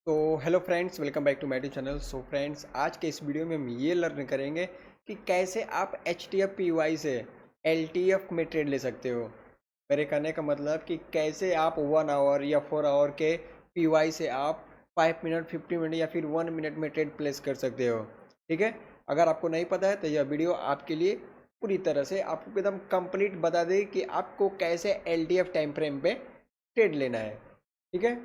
तो hello friends, welcome back to my YouTube channel. So friends, आज के इस वीडियो में हम ये लर्न करेंगे कि कैसे आप H T F P Y से एल टी एफ में ट्रेड ले सकते हो। मेरे कहने का मतलब कि कैसे आप 1 आवर या 4 आवर के पी वाई से आप 5 मिनट, 50 मिनट या फिर 1 मिनट में ट्रेड प्लेस कर सकते हो। ठीक है, अगर आपको नहीं पता है तो यह वीडियो आपके लिए पूरी तरह से आपको एकदम कंप्लीट बता दे कि आपको कैसे L T F time frame पे ट्रेड लेना है। ठीक है,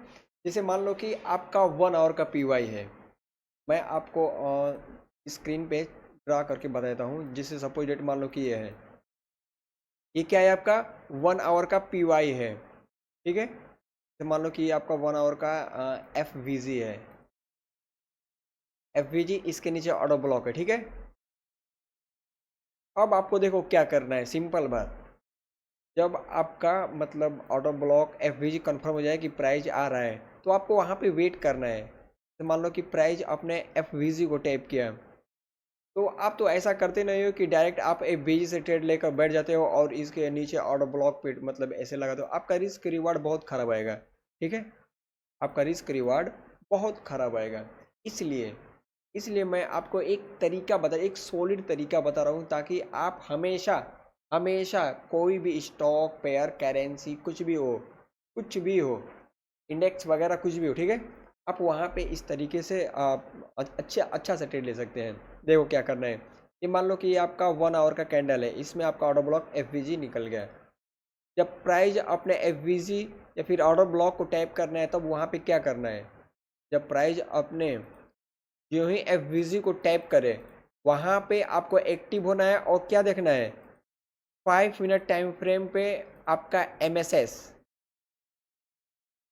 जैसे मान लो कि आपका 1 आवर का पी वाई है। मैं आपको स्क्रीन पे ड्रा करके बता देता हूँ। जिससे सपोज डेट मान लो कि ये है, ये क्या है, आपका 1 आवर का पी वाई है। ठीक है, तो मान लो कि ये आपका 1 आवर का एफ वी जी है। एफ वी जी इसके नीचे ऑटो ब्लॉक है। ठीक है, अब आपको देखो क्या करना है, सिंपल बात। जब आपका मतलब auto block F we ji confirm हो जाए कि प्राइस आ रहा है, तो आपको वहाँ पे वेट करना है। तो मान लो कि प्राइस आपने एफ वी जी को टैप किया, तो आप तो ऐसा करते नहीं हो कि डायरेक्ट आप एक बीजी से ट्रेड लेकर बैठ जाते हो और इसके नीचे ऑर्डर ब्लॉक पे मतलब ऐसे लगाते हो। आपका रिस्क रिवार्ड बहुत खराब आएगा। ठीक है, आपका रिस्क रिवार्ड बहुत खराब आएगा। इसलिए इसलिए मैं आपको एक तरीका बता, एक सॉलिड तरीका बता रहा हूँ, ताकि आप हमेशा हमेशा कोई भी स्टॉक पेयर करेंसी कुछ भी हो, इंडेक्स वगैरह कुछ भी हो, ठीक है, आप वहाँ पे इस तरीके से आप अच्छा अच्छा सा ट्रेड ले सकते हैं। देखो क्या करना है। ये मान लो कि ये आपका 1 आवर का कैंडल है, इसमें आपका ऑर्डर ब्लॉक एफ निकल गया। जब प्राइस अपने एफ या फिर ऑर्डर ब्लॉक को टैप करना है, तब वहाँ पे क्या करना है। जब प्राइस अपने जो ही एफ को टैप करे, वहाँ पे आपको एक्टिव होना है और क्या देखना है, 5 मिनट टाइम फ्रेम पे आपका एम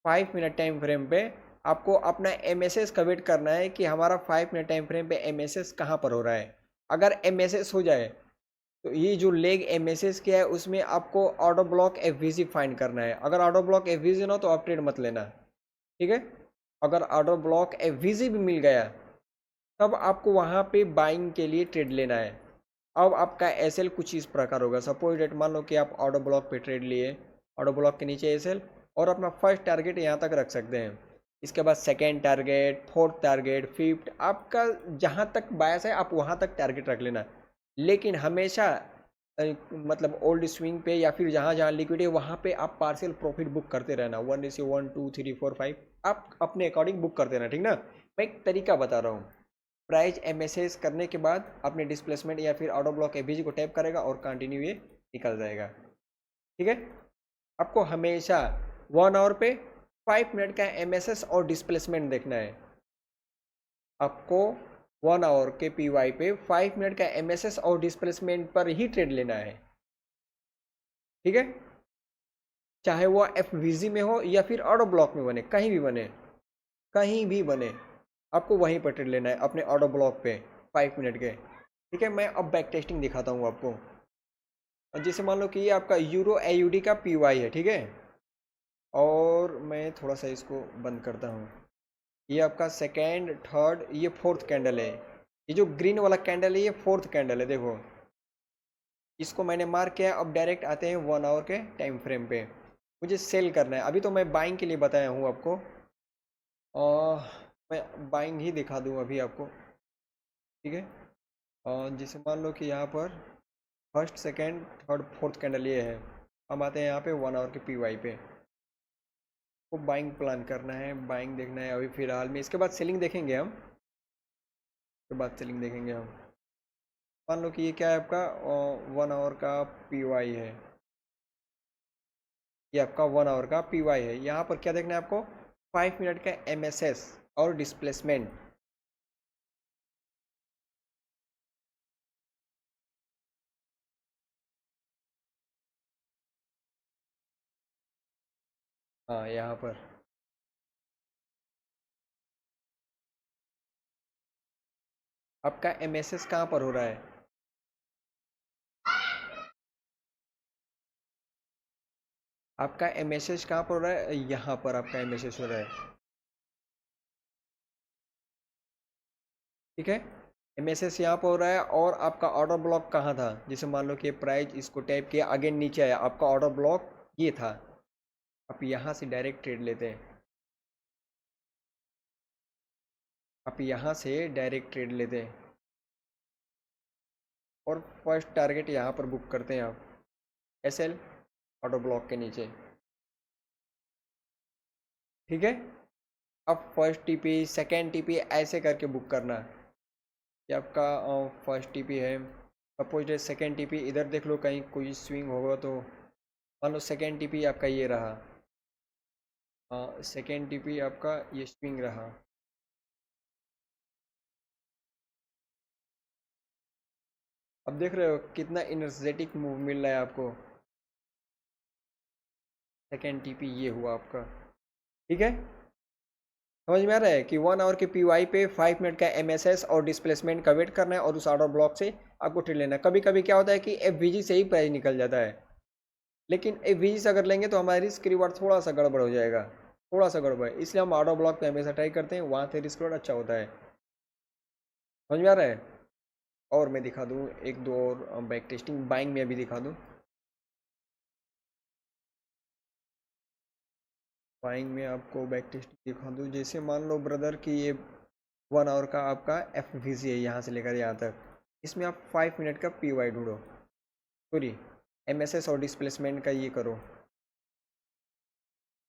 5 मिनट टाइम फ्रेम पे आपको अपना एम का वेट करना है कि हमारा 5 मिनट टाइम फ्रेम पे एम कहाँ पर हो रहा है। अगर एम हो जाए, तो ये जो लेग एम किया है उसमें आपको ऑटो ब्लॉक एफ फाइंड करना है। अगर ऑटो ब्लॉक एफ ना हो तो आप ट्रेड मत लेना। ठीक है, अगर ऑटो ब्लॉक एफ भी मिल गया, तब आपको वहाँ पे बाइंग के लिए ट्रेड लेना है। अब आपका एस एल कुछ इस प्रकार होगा। सपोज डेट मान लो कि आप ऑटो ब्लॉक पे ट्रेड लिए, ऑटो ब्लॉक के नीचे एस एल, और अपना फर्स्ट टारगेट यहाँ तक रख सकते हैं। इसके बाद second target, fourth target, fifth, आपका जहाँ तक बायस है आप वहाँ तक टारगेट रख लेना। लेकिन हमेशा मतलब ओल्ड स्विंग पे या फिर जहाँ जहाँ लिक्विड है वहाँ पे आप पार्शियल प्रॉफिट बुक करते रहना। 1:1 2 3 4 5 आप अपने अकॉर्डिंग बुक करते रहना, ठीक ना। मैं एक तरीका बता रहा हूँ। प्राइस एमएसएस करने के बाद अपने डिस्प्लेसमेंट या फिर ऑटो ब्लॉक एबीजी को टैप करेगा और कंटिन्यू ये निकल जाएगा। ठीक है, आपको हमेशा 1 आवर पे 5 मिनट का एमएसएस और डिस्प्लेसमेंट देखना है। आपको 1 आवर के पीवाई पे 5 मिनट का एमएसएस और डिस्प्लेसमेंट पर ही ट्रेड लेना है। ठीक है, चाहे वो एफवीजी में हो या फिर ऑटो ब्लॉक में बने, कहीं भी बने, कहीं भी बने, आपको वहीं पर ट्रेड लेना है अपने ऑटो ब्लॉक पे 5 मिनट के। ठीक है, मैं अब बैक टेस्टिंग दिखाता हूँ आपको। और जैसे मान लो कि ये आपका यूरो एयूडी का पीवाई है। ठीक है, और मैं थोड़ा सा इसको बंद करता हूँ। ये आपका सेकेंड, थर्ड, ये फोर्थ कैंडल है। ये जो ग्रीन वाला कैंडल है ये फोर्थ कैंडल है। देखो, इसको मैंने मार्क किया है। अब डायरेक्ट आते हैं 1 आवर के टाइम फ्रेम पे। मुझे सेल करना है। अभी तो मैं बाइंग के लिए बताया हूँ आपको, और मैं बाइंग ही दिखा दूँ अभी आपको। ठीक है, और जैसे मान लो कि यहाँ पर first, second, third, fourth candle ये है। हम आते हैं यहाँ पे 1 आवर के पीवाई पे। को बाइंग प्लान करना है, बाइंग देखना है अभी फिलहाल में। इसके बाद सेलिंग देखेंगे हम, इसके बाद सेलिंग देखेंगे हम। मान लो कि ये क्या है आपका 1 आवर का पीवाई है। ये आपका 1 आवर का पीवाई है। यहाँ पर क्या देखना है आपको, 5 मिनट का एमएसएस और डिस्प्लेसमेंट। हाँ, यहाँ पर आपका एमएसएस कहाँ पर हो रहा है। आपका एमएसएस कहाँ पर हो रहा है, यहाँ पर आपका एमएसएस हो रहा है। ठीक है, एमएसएस यहाँ पर हो रहा है। और आपका ऑर्डर ब्लॉक कहाँ था, जैसे मान लो कि प्राइस इसको टैप किया, अगेन नीचे आया, आपका ऑर्डर ब्लॉक ये था। आप यहाँ से डायरेक्ट ट्रेड लेते हैं। आप यहाँ से डायरेक्ट ट्रेड लेते हैं और फर्स्ट टारगेट यहाँ पर बुक करते हैं आप SL ऑटो ब्लॉक के नीचे, ठीक है। अब फर्स्ट TP सेकेंड TP ऐसे करके बुक करना। ये आपका फर्स्ट TP है, सपोज सेकेंड TP इधर देख लो, कहीं कोई स्विंग होगा तो मान लो सेकेंड TP आपका ये रहा, सेकेंड TP आपका ये स्विंग रहा। अब देख रहे हो कितना इनर्जेटिक मूव मिल रहा है आपको। सेकेंड TP ये हुआ आपका, ठीक है। समझ में आ रहा है कि 1 आवर के PY पे 5 मिनट का MSS और डिस्प्लेसमेंट का वेट करना है और उस ऑर्डर ब्लॉक से आपको ट्रेड लेना है। कभी कभी क्या होता है कि FVG से ही प्राइस निकल जाता है, लेकिन FVG से अगर लेंगे तो हमारा रिस्क रिवार्ड थोड़ा सा गड़बड़ हो जाएगा, थोड़ा सा गड़बड़ है, इसलिए हम ऑर्डर ब्लॉक पे हमेशा ट्राई करते हैं, वहाँ से रिस्क रिवार्ड अच्छा होता है। समझ में आ रहा है। और मैं दिखा दूँ एक दो और बैक टेस्टिंग बाइंग में अभी दिखा दूँ। बाइंग में आपको बैक टेस्टिंग दिखा दूँ, जैसे मान लो ब्रदर कि ये 1 आवर का आपका FVG है यहाँ से लेकर यहाँ तक, इसमें आप 5 मिनट का PY ढूंढो, सॉरी MSS और डिस्प्लेसमेंट का ये करो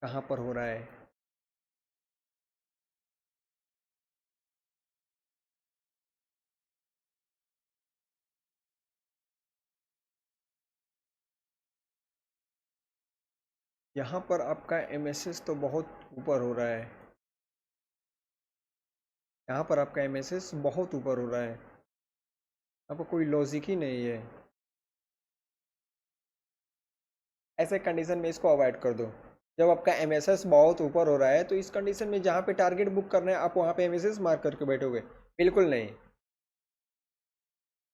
कहाँ पर हो रहा है। यहाँ पर आपका MSS तो बहुत ऊपर हो रहा है, यहाँ पर आपका MSS बहुत ऊपर हो रहा है, आपको कोई लॉजिक ही नहीं है। ऐसे कंडीशन में इसको अवॉइड कर दो। जब आपका MSS बहुत ऊपर हो रहा है तो इस कंडीशन में जहाँ पे टारगेट बुक करना है आप वहाँ पे MSS मार्क करके बैठोगे, बिल्कुल नहीं।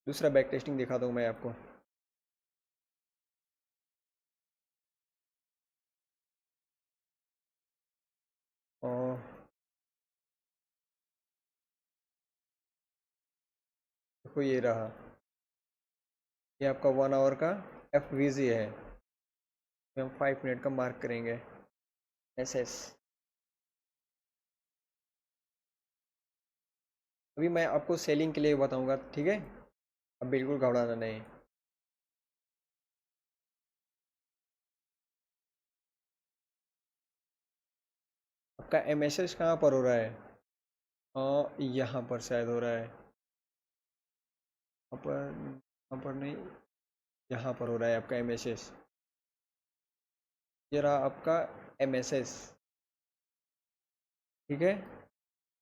दूसरा बैक टेस्टिंग दिखा दूँ मैं आपको। और देखो ये रहा, ये आपका 1 आवर का FVG है, हम 5 मिनट का मार्क करेंगे SS। अभी मैं आपको सेलिंग के लिए बताऊंगा, ठीक है, अब बिल्कुल घबराना नहीं। आपका MSS कहाँ पर हो रहा है, यहाँ पर शायद हो रहा है, यहाँ पर नहीं, यहाँ पर हो रहा है आपका MSS। ये रहा आपका MSS, ठीक है,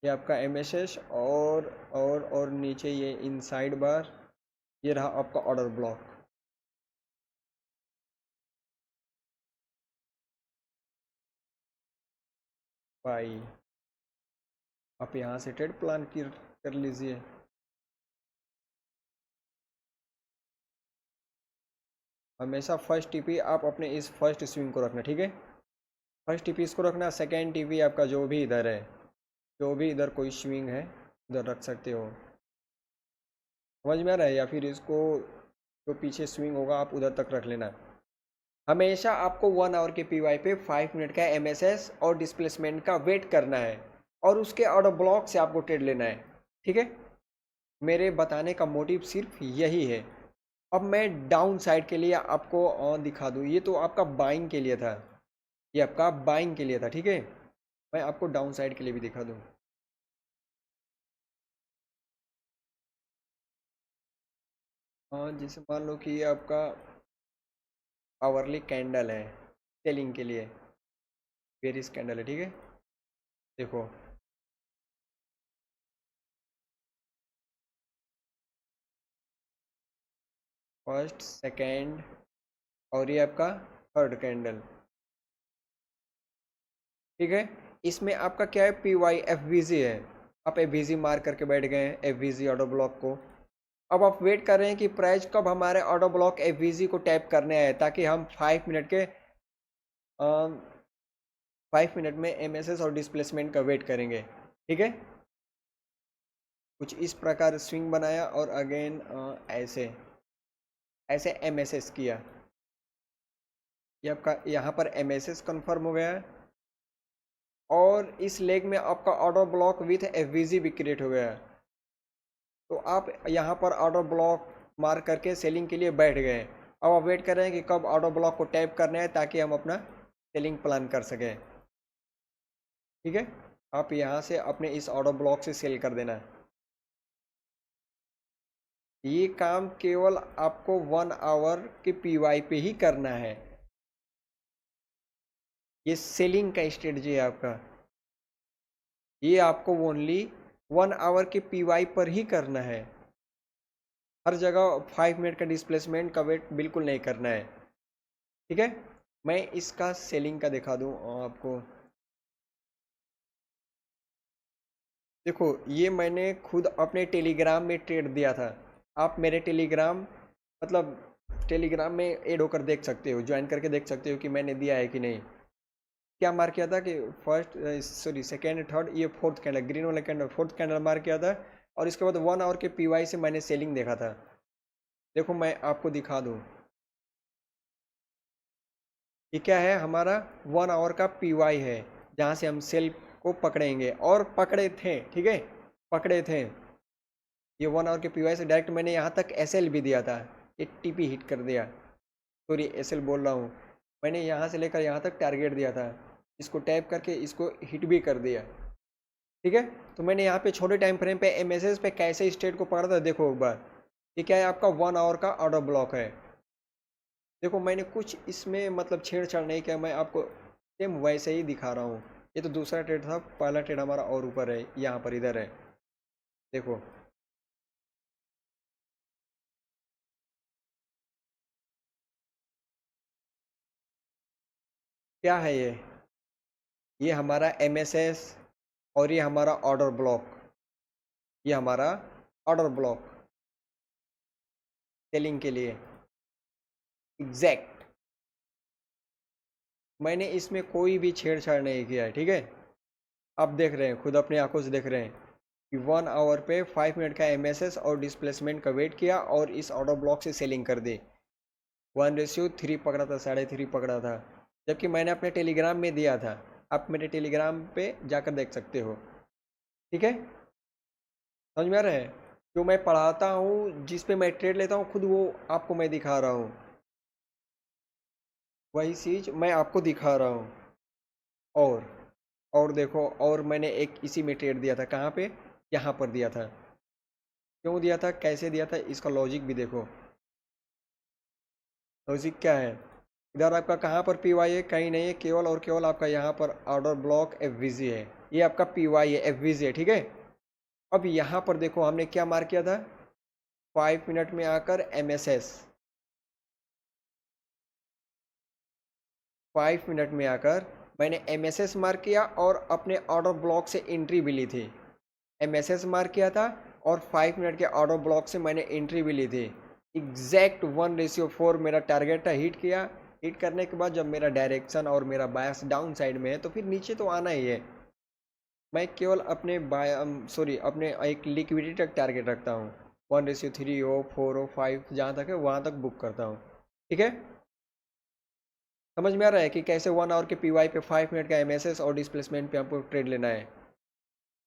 ये आपका MSS और नीचे ये इनसाइड बार, ये रहा आपका ऑर्डर ब्लॉक। भाई आप यहाँ से ट्रेड प्लान कर लीजिए। हमेशा फर्स्ट TP आप अपने इस फर्स्ट स्विंग को रखना, ठीक है, फर्स्ट TP इसको रखना। सेकेंड TP आपका जो भी इधर है, जो भी इधर कोई स्विंग है उधर रख सकते हो। समझ में आ रहा है, या फिर इसको जो पीछे स्विंग होगा आप उधर तक रख लेना। हमेशा आपको 1 आवर के PY पे 5 मिनट का MSS और डिस्प्लेसमेंट का वेट करना है और उसके ऑर्डर ब्लॉक से आपको ट्रेड लेना है, ठीक है। मेरे बताने का मोटिव सिर्फ यही है। अब मैं डाउन साइड के लिए आपको दिखा दूँ, ये तो आपका बाइंग के लिए था, ये आपका बाइंग के लिए था, ठीक है। मैं आपको डाउन साइड के लिए भी दिखा दूँ। जैसे मान लो कि ये आपका आवरली कैंडल है सेलिंग के लिए, बेरिस कैंडल है, ठीक है। देखो फर्स्ट सेकेंड और ये आपका थर्ड कैंडल, ठीक है। इसमें आपका क्या है, PY FVG है, आप FVG मार्क करके बैठ गए हैं FVG ऑर्डर ब्लॉक को। अब आप वेट कर रहे हैं कि प्राइस कब हमारे ऑर्डर ब्लॉक FVG को टैप करने आए, ताकि हम 5 मिनट के 5 मिनट में MSS और डिस्प्लेसमेंट का वेट करेंगे, ठीक है। कुछ इस प्रकार स्विंग बनाया और अगेन ऐसे ऐसे MSS किया, ये आपका यहाँ पर MSS कंफर्म हो गया है और इस लेग में आपका ऑर्डर ब्लॉक विथ एफवीजी भी क्रिएट हो गया है। तो आप यहाँ पर ऑर्डर ब्लॉक मार्क करके सेलिंग के लिए बैठ गए। अब आप वेट कर रहे हैं कि कब ऑर्डर ब्लॉक को टैप करना है ताकि हम अपना सेलिंग प्लान कर सकें। ठीक है, आप यहाँ से अपने इस ऑर्डर ब्लॉक से सेल कर देना है। ये काम केवल आपको 1 आवर के पीवाई पे ही करना है। ये सेलिंग का स्ट्रेटजी है आपका। ये आपको ओनली 1 आवर के पीवाई पर ही करना है। हर जगह 5 मिनट का डिस्प्लेसमेंट का वेट बिल्कुल नहीं करना है। ठीक है, मैं इसका सेलिंग का दिखा दूं आपको। देखो, ये मैंने खुद अपने टेलीग्राम में ट्रेड दिया था। आप मेरे टेलीग्राम टेलीग्राम में ऐड होकर देख सकते हो, ज्वाइन करके देख सकते हो कि मैंने दिया है कि नहीं। क्या मार्क किया था कि सेकेंड थर्ड, ये फोर्थ कैंडल, ग्रीन वाला कैंडल फोर्थ कैंडल मार्क किया था। और इसके बाद 1 आवर के पीवाई से मैंने सेलिंग देखा था। देखो, मैं आपको दिखा दूँ, ये क्या है, हमारा 1 आवर का पीवाई है जहाँ से हम सेल को पकड़ेंगे और पकड़े थे। ठीक है, पकड़े थे। ये 1 आवर के पीवाई से डायरेक्ट मैंने यहाँ तक एसएल भी दिया था, ये टीपी हिट कर दिया। सॉरी, एसएल बोल रहा हूँ। मैंने यहाँ से लेकर यहाँ तक टारगेट दिया था, इसको टैप करके इसको हिट भी कर दिया। ठीक है, तो मैंने यहाँ पे छोटे टाइम फ्रेम पे एमएसएस पे कैसे स्टेट को पकड़ा था देखो एक बार। ये क्या है, आपका 1 आवर का ऑर्डर ब्लॉक है। देखो, मैंने कुछ इसमें छेड़छाड़ नहीं किया, मैं आपको सेम वैसे ही दिखा रहा हूँ। ये तो दूसरा ट्रेड था, पहला ट्रेड हमारा और ऊपर है, यहाँ पर इधर है। देखो, क्या है ये हमारा एमएसएस और ये हमारा ऑर्डर ब्लॉक। ये हमारा ऑर्डर ब्लॉक सेलिंग के लिए एग्जैक्ट। मैंने इसमें कोई भी छेड़छाड़ नहीं किया है। ठीक है, आप देख रहे हैं, खुद अपनी आंखों से देख रहे हैं कि 1 आवर पे 5 मिनट का एमएसएस और डिस्प्लेसमेंट का वेट किया और इस ऑर्डर ब्लॉक से सेलिंग कर दी। 1:3 पकड़ा था, 3.5 पकड़ा था, जबकि मैंने अपने टेलीग्राम में दिया था। आप मेरे टेलीग्राम पे जाकर देख सकते हो। ठीक है, समझ में आ रहा है? जो मैं पढ़ाता हूँ, जिस पे मैं ट्रेड लेता हूँ, खुद वो आपको मैं दिखा रहा हूँ, वही चीज़ मैं आपको दिखा रहा हूँ। और देखो, और मैंने एक इसी में ट्रेड दिया था, कहाँ पे, यहाँ पर दिया था। क्यों दिया था, कैसे दिया था, इसका लॉजिक भी देखो। लॉजिक क्या है, इधर आपका कहाँ पर पीवाई है, कहीं नहीं है, केवल और केवल आपका यहाँ पर ऑर्डर ब्लॉक एफवीजी है। ये आपका पीवाई है, एफवीजी है। ठीक है, अब यहाँ पर देखो, हमने क्या मार्क किया था, 5 मिनट में आकर एमएसएस, 5 मिनट में आकर मैंने एमएसएस मार्क किया और अपने ऑर्डर ब्लॉक से एंट्री भी ली थी। एमएसएस मार्क किया था और 5 मिनट के ऑर्डर ब्लॉक से मैंने एंट्री भी ली थी। एग्जैक्ट 1:4 मेरा टारगेट था, हिट किया। हिट करने के बाद जब मेरा डायरेक्शन और मेरा बायस डाउन साइड में है तो फिर नीचे तो आना ही है। मैं केवल अपने एक लिक्विडिटी तक टारगेट रखता हूँ। 1:3 हो, 4 हो, 5 जहाँ तक है वहाँ तक बुक करता हूँ। ठीक है, समझ में आ रहा है कि कैसे 1 आवर के पीवाई पे 5 मिनट का एमएसएस और डिस्प्लेसमेंट पे आपको ट्रेड लेना है।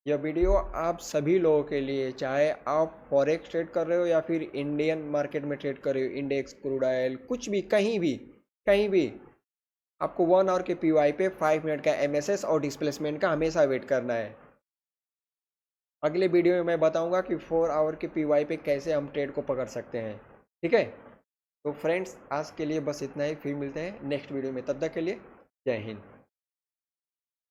यह वीडियो आप सभी लोगों के लिए, चाहे आप फॉरेक्स ट्रेड कर रहे हो या फिर इंडियन मार्केट में ट्रेड कर रहे हो, इंडेक्स, क्रूड ऑयल, कुछ भी, कहीं भी आपको 1 आवर के पीवाई पे 5 मिनट का एमएसएस और डिस्प्लेसमेंट का हमेशा वेट करना है। अगले वीडियो में मैं बताऊंगा कि 4 आवर के पीवाई पे कैसे हम ट्रेड को पकड़ सकते हैं। ठीक है, तो फ्रेंड्स, आज के लिए बस इतना ही, फिर मिलते हैं नेक्स्ट वीडियो में। तब तक के लिए जय हिंद।